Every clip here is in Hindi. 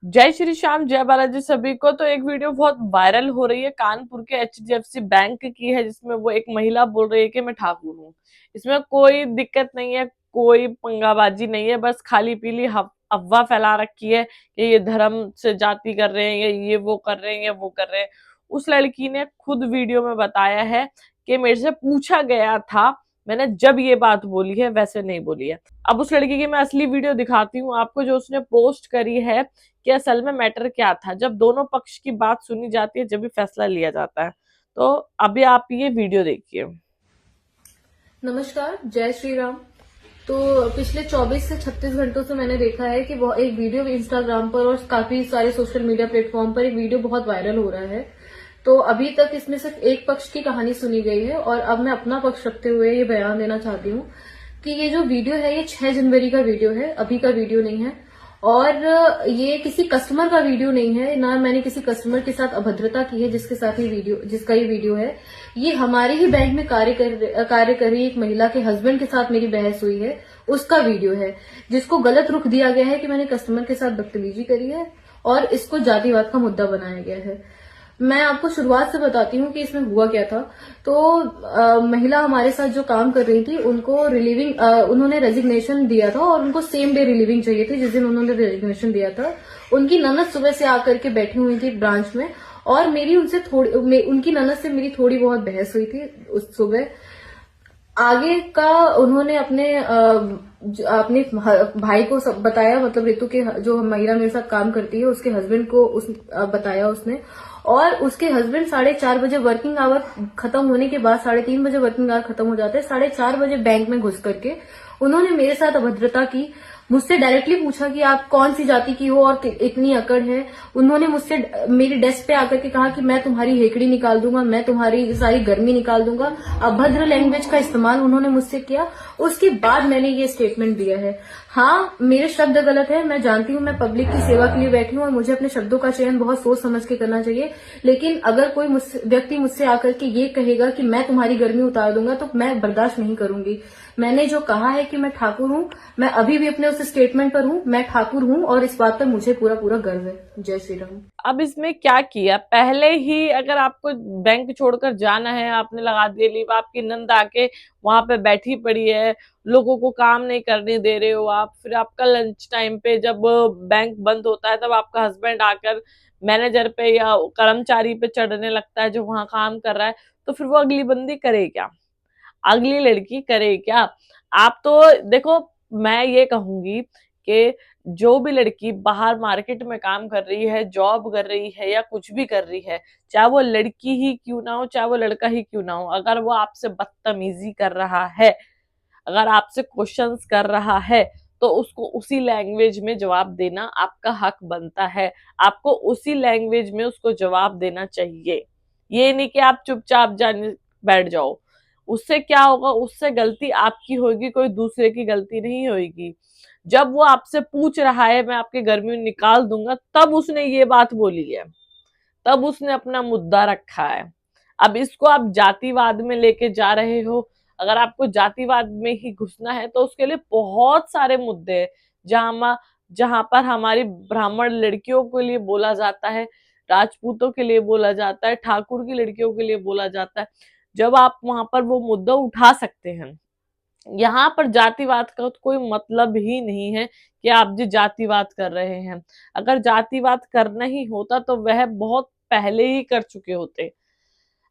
जय श्री श्याम, जय बालाजी सभी को। तो एक वीडियो बहुत वायरल हो रही है, कानपुर के एचडीएफसी बैंक की है, जिसमें वो एक महिला बोल रही है कि मैं ठाकुर हूँ। इसमें कोई दिक्कत नहीं है, कोई पंगाबाजी नहीं है, बस खाली पीली अफवाह फैला रखी है कि ये धर्म से जाति कर रहे हैं, ये वो कर रहे हैं, ये वो कर रहे हैं। उस लड़की ने खुद वीडियो में बताया है कि मेरे से पूछा गया था, मैंने जब ये बात बोली है वैसे नहीं बोली है। अब उस लड़की की मैं असली वीडियो दिखाती हूँ आपको, जो उसने पोस्ट करी है कि असल में मैटर क्या था। जब दोनों पक्ष की बात सुनी जाती है, जब भी फैसला लिया जाता है। तो अभी आप ये वीडियो देखिए। नमस्कार, जय श्री राम। तो पिछले 24 से 36 घंटों से मैंने देखा है कि वो एक वीडियो इंस्टाग्राम पर और काफी सारे सोशल मीडिया प्लेटफॉर्म पर एक वीडियो बहुत वायरल हो रहा है। तो अभी तक इसमें सिर्फ एक पक्ष की कहानी सुनी गई है और अब मैं अपना पक्ष रखते हुए ये बयान देना चाहती हूँ कि ये जो वीडियो है ये 6 जनवरी का वीडियो है, अभी का वीडियो नहीं है। और ये किसी कस्टमर का वीडियो नहीं है, ना मैंने किसी कस्टमर के साथ अभद्रता की है जिसका ये वीडियो है। ये हमारे ही बैंक में कार्य कर रही एक महिला के हस्बैंड के साथ मेरी बहस हुई है, उसका वीडियो है, जिसको गलत रुख दिया गया है कि मैंने कस्टमर के साथ बदतमीजी करी है और इसको जातिवाद का मुद्दा बनाया गया है। मैं आपको शुरुआत से बताती हूँ कि इसमें हुआ क्या था। तो महिला हमारे साथ जो काम कर रही थी उनको उन्होंने रेजिग्नेशन दिया था और उनको सेम डे रिलीविंग चाहिए थी। जिस दिन उन्होंने रेजिग्नेशन दिया था, उनकी ननद सुबह से आकर के बैठी हुई थी ब्रांच में और उनकी ननद से मेरी थोड़ी बहुत बहस हुई थी उस सुबह। आगे का उन्होंने अपने भाई को सब बताया, मतलब रितु के जो महिला मेरे साथ काम करती है उसके हस्बैंड को बताया उसने। और उसके हस्बैंड 4:30 बजे वर्किंग आवर खत्म होने के बाद, 3:30 बजे वर्किंग आवर खत्म हो जाते हैं, 4:30 बजे बैंक में घुस करके उन्होंने मेरे साथ अभद्रता की। मुझसे डायरेक्टली पूछा कि आप कौन सी जाति की हो और इतनी अकड़ है। उन्होंने मुझसे मेरी डेस्क पे आकर के कहा कि मैं तुम्हारी हेकड़ी निकाल दूंगा, मैं तुम्हारी सारी गर्मी निकाल दूंगा। अभद्र लैंग्वेज का इस्तेमाल उन्होंने मुझसे किया। उसके बाद मैंने ये स्टेटमेंट दिया है। हाँ, मेरे शब्द गलत है, मैं जानती हूँ, मैं पब्लिक की सेवा के लिए बैठी हूँ और मुझे अपने शब्दों का चयन बहुत सोच समझ के करना चाहिए। लेकिन अगर कोई व्यक्ति मुझसे आकर के ये कहेगा कि मैं तुम्हारी गर्मी उतार दूंगा तो मैं बर्दाश्त नहीं करूंगी। मैंने जो कहा है कि मैं ठाकुर हूँ, मैं अभी भी अपने उस स्टेटमेंट पर हूँ, मैं ठाकुर हूँ और इस बात पर मुझे पूरा पूरा गर्व है। जय श्री राम। अब इसमें क्या किया, पहले ही अगर आपको बैंक छोड़कर जाना है, आपने लगा दिया लीव, आपकी नंद आके वहां पे बैठी पड़ी है, लोगों को काम नहीं करने दे रहे हो आप, फिर आपका लंच टाइम पे जब बैंक बंद होता है तब आपका हस्बैंड आकर मैनेजर पे या कर्मचारी पे चढ़ने लगता है जो वहां काम कर रहा है, तो फिर वो अगली बंदी करे क्या, अगली लड़की करे क्या। आप तो देखो, मैं ये कहूंगी कि जो भी लड़की बाहर मार्केट में काम कर रही है, जॉब कर रही है या कुछ भी कर रही है, चाहे वो लड़की ही क्यों ना हो, चाहे वो लड़का ही क्यों ना हो, अगर वो आपसे बदतमीजी कर रहा है, अगर आपसे क्वेश्चंस कर रहा है, तो उसको उसी लैंग्वेज में जवाब देना आपका हक बनता है। आपको उसी लैंग्वेज में उसको जवाब देना चाहिए। ये नहीं कि आप चुपचाप जाने बैठ जाओ। उससे क्या होगा, उससे गलती आपकी होगी, कोई दूसरे की गलती नहीं होगी। जब वो आपसे पूछ रहा है मैं आपके गर्मी में निकाल दूंगा, तब उसने ये बात बोली है, तब उसने अपना मुद्दा रखा है। अब इसको आप जातिवाद में लेके जा रहे हो। अगर आपको जातिवाद में ही घुसना है तो उसके लिए बहुत सारे मुद्दे हैं, जहां पर हमारी ब्राह्मण लड़कियों के लिए बोला जाता है, राजपूतों के लिए बोला जाता है, ठाकुर की लड़कियों के लिए बोला जाता है। जब आप वहां पर वो मुद्दा उठा सकते हैं, यहाँ पर जातिवाद का तो कोई मतलब ही नहीं है कि आप जी जातिवाद कर रहे हैं। अगर जातिवाद करना ही होता तो वह बहुत पहले ही कर चुके होते।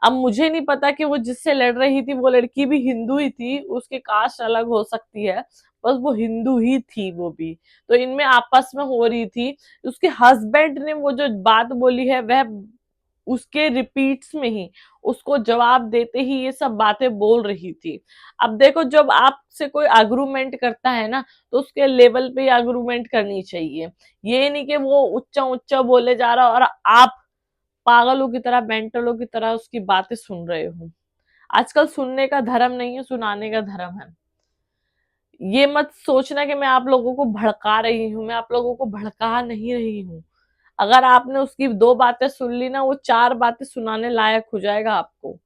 अब मुझे नहीं पता कि वो जिससे लड़ रही थी वो लड़की भी हिंदू ही थी, उसकी कास्ट अलग हो सकती है, बस वो हिंदू ही थी वो भी। तो इनमें आपस में हो रही थी। उसके हस्बैंड ने वो जो बात बोली है वह उसके रिपीट्स में ही, उसको जवाब देते ही ये सब बातें बोल रही थी। अब देखो, जब आपसे कोई आर्गुमेंट करता है ना, तो उसके लेवल पे आर्गुमेंट करनी चाहिए। ये नहीं कि वो उच्चा उच्चा बोले जा रहा और आप पागलों की तरह, मेंटलों की तरह उसकी बातें सुन रहे हो। आजकल सुनने का धर्म नहीं है, सुनाने का धर्म है। ये मत सोचना कि मैं आप लोगों को भड़का रही हूँ, मैं आप लोगों को भड़का नहीं रही हूँ। अगर आपने उसकी 2 बातें सुन ली ना, वो 4 बातें सुनाने लायक हो जाएगा आपको।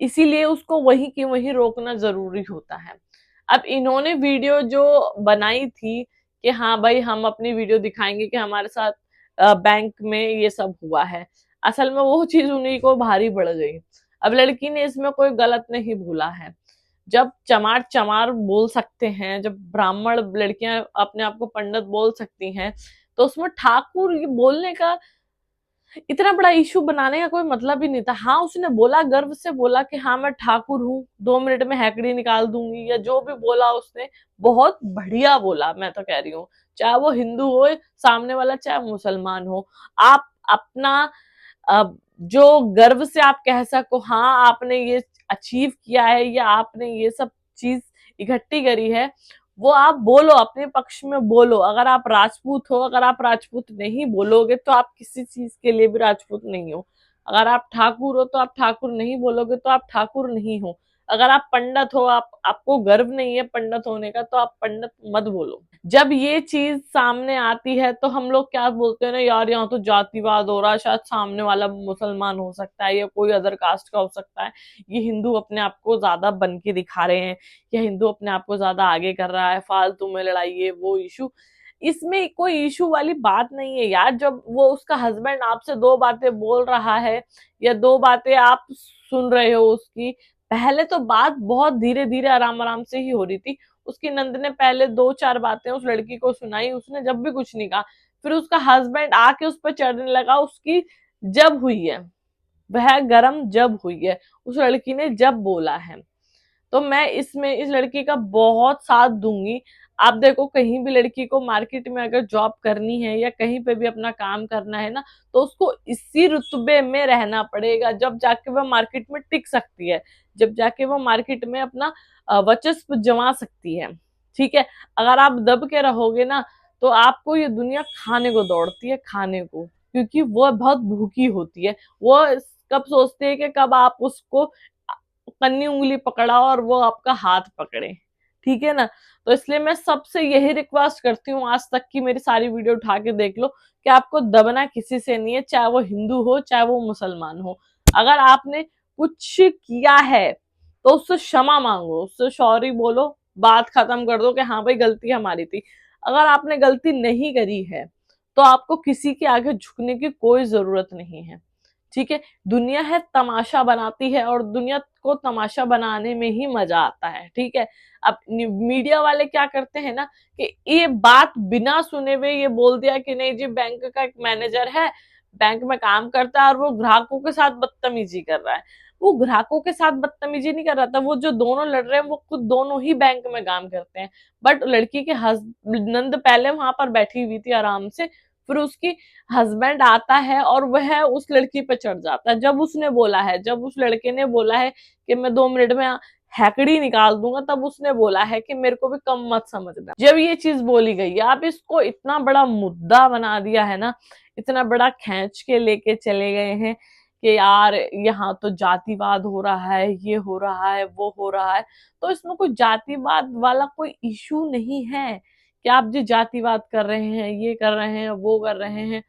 इसीलिए उसको वहीं की वहीं रोकना जरूरी होता है। अब इन्होंने वीडियो जो बनाई थी कि हाँ भाई हम अपनी वीडियो दिखाएंगे कि हमारे साथ बैंक में ये सब हुआ है। असल में वो चीज उन्हीं को भारी पड़ गई। अब लड़की ने इसमें कोई गलत नहीं भूला है। जब चमार चमार बोल सकते हैं, जब ब्राह्मण लड़कियां अपने आप को पंडित बोल सकती हैं, तो उसमें ठाकुर ये बोलने का, इतना बड़ा इशू बनाने का कोई मतलब ही नहीं था। हाँ, उसने बोला, गर्व से बोला कि हाँ मैं ठाकुर हूँ, 2 मिनट में हैकड़ी निकाल दूंगी, या जो भी बोला उसने बहुत बढ़िया बोला। मैं तो कह रही हूँ, चाहे वो हिंदू हो सामने वाला, चाहे मुसलमान हो, आप अपना जो गर्व से आप कह सको हाँ आपने ये अचीव किया है या आपने ये सब चीज इकट्ठी करी है, वो आप बोलो, अपने पक्ष में बोलो। अगर आप राजपूत हो, अगर आप राजपूत नहीं बोलोगे तो आप किसी चीज के लिए भी राजपूत नहीं हो। अगर आप ठाकुर हो तो आप ठाकुर नहीं बोलोगे तो आप ठाकुर नहीं हो। अगर आप पंडित हो, आपको गर्व नहीं है पंडित होने का, तो आप पंडित मत बोलो। जब ये चीज सामने आती है तो हम लोग क्या बोलते हैं ना, यार यहाँ तो जातिवाद हो रहा है, शायद सामने वाला मुसलमान हो सकता है या कोई अदर कास्ट का हो सकता है, ये हिंदू अपने आप को ज्यादा बन के दिखा रहे हैं, या हिंदू अपने आप को ज्यादा आगे कर रहा है, फालतू में लड़ाई है वो इशू। इसमें कोई इशू वाली बात नहीं है यार। जब वो उसका हस्बैंड आपसे 2 बातें बोल रहा है या 2 बातें आप सुन रहे हो उसकी, पहले तो बात बहुत धीरे धीरे आराम आराम से ही हो रही थी। उसकी नंद ने पहले 2-4 बातें उस लड़की को सुनाई, उसने जब भी कुछ नहीं कहा। फिर उसका हस्बैंड आके उस पर चढ़ने लगा, उसकी जब हुई है वह गरम जब हुई है, उस लड़की ने जब बोला है। तो मैं इसमें इस लड़की का बहुत साथ दूंगी। आप देखो, कहीं भी लड़की को मार्केट में अगर जॉब करनी है या कहीं पे भी अपना काम करना है ना, तो उसको इसी रुतबे में रहना पड़ेगा, जब जाके वह मार्केट में टिक सकती है, जब जाके वो मार्केट में अपना वर्चस्व जमा सकती है। ठीक है, अगर आप दब के रहोगे ना, तो आपको ये दुनिया खाने को दौड़ती है, खाने को, क्योंकि वो बहुत भूखी होती है। वो कब सोचती है कि कब आप उसको कन्नी उंगली पकड़ा और वो आपका हाथ पकड़े। ठीक है ना। तो इसलिए मैं सबसे यही रिक्वेस्ट करती हूँ, आज तक की मेरी सारी वीडियो उठा के देख लो, कि आपको दबना किसी से नहीं है, चाहे वो हिंदू हो चाहे वो मुसलमान हो। अगर आपने कुछ किया है तो उससे क्षमा मांगो, उससे सॉरी बोलो, बात खत्म कर दो कि हाँ भाई गलती हमारी थी। अगर आपने गलती नहीं करी है तो आपको किसी के आगे झुकने की कोई जरूरत नहीं है। ठीक है, दुनिया है तमाशा बनाती है, और दुनिया को तमाशा बनाने में ही मजा आता है। ठीक है, अब मीडिया वाले क्या करते हैं ना, कि ये बात बिना सुने हुए ये बोल दिया कि नहीं जी बैंक का एक मैनेजर है, बैंक में काम करता है और वो ग्राहकों के साथ बदतमीजी कर रहा है। वो ग्राहकों के साथ बदतमीजी नहीं कर रहा था, वो जो दोनों लड़ रहे हैं वो खुद दोनों ही बैंक में काम करते हैं। बट लड़की के नंद पहले वहां पर बैठी हुई थी आराम से, फिर उसकी हस्बैंड आता है और वह उस लड़की पे चढ़ जाता है। जब उसने बोला है, जब उस लड़के ने बोला है कि मैं 2 मिनट में हैकड़ी निकाल दूंगा, तब उसने बोला है कि मेरे को भी कम मत समझना। जब ये चीज बोली गई है, आप इसको इतना बड़ा मुद्दा बना दिया है ना, इतना बड़ा खींच के लेके चले गए हैं कि यार यहाँ तो जातिवाद हो रहा है, ये हो रहा है, वो हो रहा है। तो इसमें कोई जातिवाद वाला कोई इशू नहीं है कि आप जी जातिवाद कर रहे हैं, ये कर रहे हैं, वो कर रहे हैं।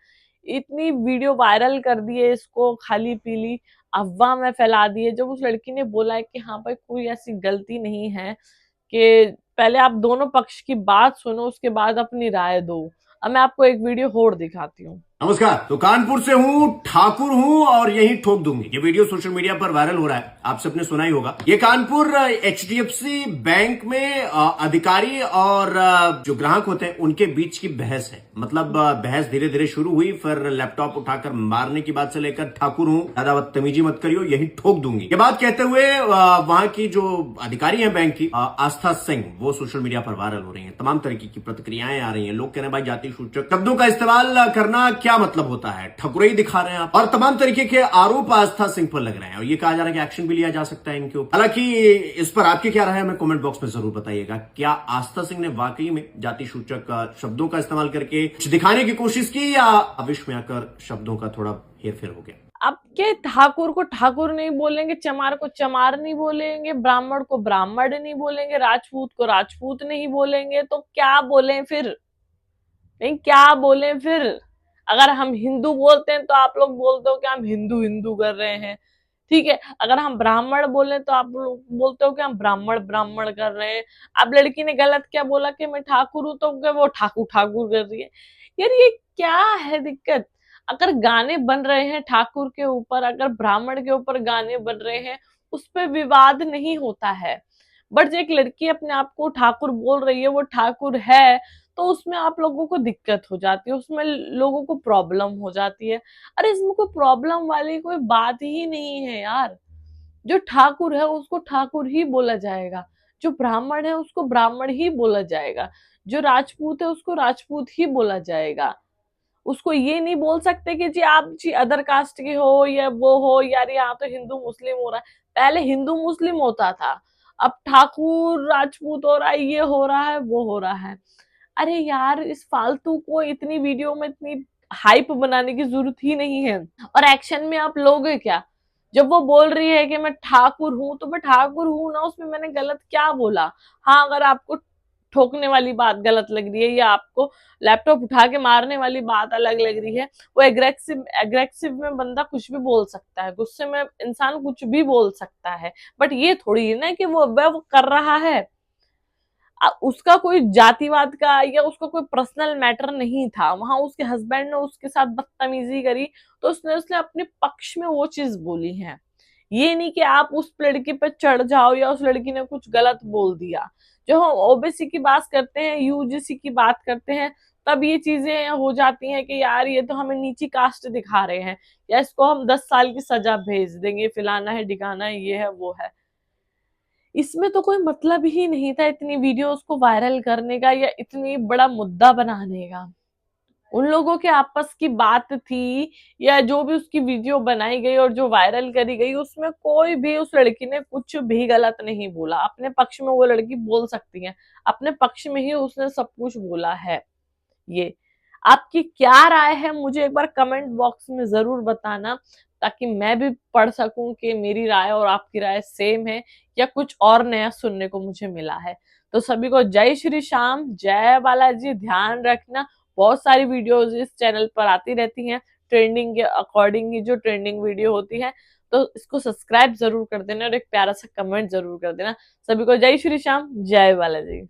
इतनी वीडियो वायरल कर दी है, इसको खाली पीली अफवाह में फैला दी है। जब उस लड़की ने बोला है कि हाँ भाई कोई ऐसी गलती नहीं है, कि पहले आप दोनों पक्ष की बात सुनो उसके बाद अपनी राय दो। अब मैं आपको एक वीडियो और दिखाती हूँ। नमस्कार, तो कानपुर से हूँ, ठाकुर हूँ और यही ठोक दूंगी। ये वीडियो सोशल मीडिया पर वायरल हो रहा है, आप सबने सुना ही होगा। ये कानपुर HDFC बैंक में अधिकारी और जो ग्राहक होते हैं उनके बीच की बहस है। मतलब बहस धीरे धीरे शुरू हुई, फिर लैपटॉप उठाकर मारने की बात से लेकर ठाकुर हूँ, ज्यादा बदतमीजी मत करियो, यही ठोक दूंगी, ये बात कहते हुए वहां की जो अधिकारी है बैंक की, आस्था सिंह, वो सोशल मीडिया पर वायरल हो रही है। तमाम तरीके की प्रतिक्रियाएं आ रही है। लोग कह रहे हैं भाई जाति सूचक शब्दों का इस्तेमाल करना क्या मतलब होता है, ठकुराई दिखा रहे हैं आप, और तमाम तरीके के आरोप आस्था सिंह पर लग रहे हैं, और ये कहा जा रहा है कि एक्शन भी लिया जा सकता है इनके ऊपर। हालांकि इस पर आपकी क्या राय है, हमें कमेंट बॉक्स में जरूर बताइएगा। क्या आस्था सिंह ने वाकई में जाति सूचक शब्दों का इस्तेमाल करके कुछ दिखाने की कोशिश की, या आविश में आकर शब्दों का थोड़ा हेरफेर हो गया? अब के ठाकुर को ठाकुर नहीं बोलेंगे, चमार को चमार नहीं बोलेंगे, ब्राह्मण को ब्राह्मण नहीं बोलेंगे, राजपूत को राजपूत नहीं बोलेंगे, तो क्या बोलें फिर? नहीं, क्या बोलें फिर? अगर हम हिंदू बोलते हैं तो आप लोग बोलते हो कि हम हिंदू हिंदू कर रहे हैं। ठीक है, अगर हम ब्राह्मण बोले तो आप लोग बोलते हो कि हम ब्राह्मण ब्राह्मण कर रहे हैं। अब लड़की ने गलत क्या बोला कि मैं ठाकुर हूं, तो क्या वो ठाकुर ठाकुर कर रही है? यार ये क्या है दिक्कत? अगर गाने बन रहे हैं ठाकुर के ऊपर, अगर ब्राह्मण के ऊपर गाने बन रहे हैं, उस पर विवाद नहीं होता है। बट जो एक लड़की अपने आप को ठाकुर बोल रही है, वो ठाकुर है, तो उसमें आप लोगों को दिक्कत हो जाती है, उसमें लोगों को प्रॉब्लम हो जाती है। अरे इसमें कोई प्रॉब्लम वाली कोई बात ही नहीं है यार। जो ठाकुर है उसको ठाकुर ही बोला जाएगा, जो ब्राह्मण है उसको ब्राह्मण ही बोला जाएगा, जो राजपूत है उसको राजपूत ही बोला जाएगा। उसको ये नहीं बोल सकते कि जी आप जी अदर कास्ट के हो या वो हो, यार यहाँ तो हिंदू मुस्लिम हो रहा है। पहले हिंदू मुस्लिम होता था, अब ठाकुर राजपूत हो रहा है, ये हो रहा है, वो हो रहा है। अरे यार इस फालतू को इतनी वीडियो में इतनी हाइप बनाने की जरूरत ही नहीं है। और एक्शन में आप लोगे क्या? जब वो बोल रही है कि मैं ठाकुर हूं, तो मैं ठाकुर हूं ना, उसमें मैंने गलत क्या बोला? हाँ, अगर आपको ठोकने वाली बात गलत लग रही है या आपको लैपटॉप उठा के मारने वाली बात अलग लग रही है, वो एग्रेसिव एग्रेसिव में बंदा कुछ भी बोल सकता है, गुस्से में इंसान कुछ भी बोल सकता है। बट ये थोड़ी है ना कि वो कर रहा है, उसका कोई जातिवाद का या उसका कोई पर्सनल मैटर नहीं था, वहां उसके हस्बैंड ने उसके साथ बदतमीजी करी, तो उसने उसने अपने पक्ष में वो चीज बोली है। ये नहीं कि आप उस लड़की पे चढ़ जाओ या उस लड़की ने कुछ गलत बोल दिया। जो हम ओबीसी की बात करते हैं, यूजीसी की बात करते हैं, तब ये चीजें हो जाती हैं कि यार ये तो हमें नीची कास्ट दिखा रहे हैं, या इसको हम 10 साल की सजा भेज देंगे, फलाना है ठिकाना है, ये है वो है। इसमें तो कोई मतलब ही नहीं था इतनी वीडियोस को वायरल करने का या इतनी बड़ा मुद्दा बनाने का। उन लोगों के आपस की बात थी, या जो भी उसकी वीडियो बनाई गई और जो वायरल करी गई, उसमें कोई भी उस लड़की ने कुछ भी गलत नहीं बोला। अपने पक्ष में वो लड़की बोल सकती है, अपने पक्ष में ही उसने सब कुछ बोला है। ये आपकी क्या राय है, मुझे एक बार कमेंट बॉक्स में जरूर बताना, ताकि मैं भी पढ़ सकूं कि मेरी राय और आपकी राय सेम है या कुछ और नया सुनने को मुझे मिला है। तो सभी को जय श्री श्याम, जय बालाजी। ध्यान रखना, बहुत सारी वीडियोस इस चैनल पर आती रहती हैं, ट्रेंडिंग के अकॉर्डिंग ही जो ट्रेंडिंग वीडियो होती है। तो इसको सब्सक्राइब जरूर कर देना और एक प्यारा सा कमेंट जरूर कर देना। सभी को जय श्री श्याम, जय बालाजी।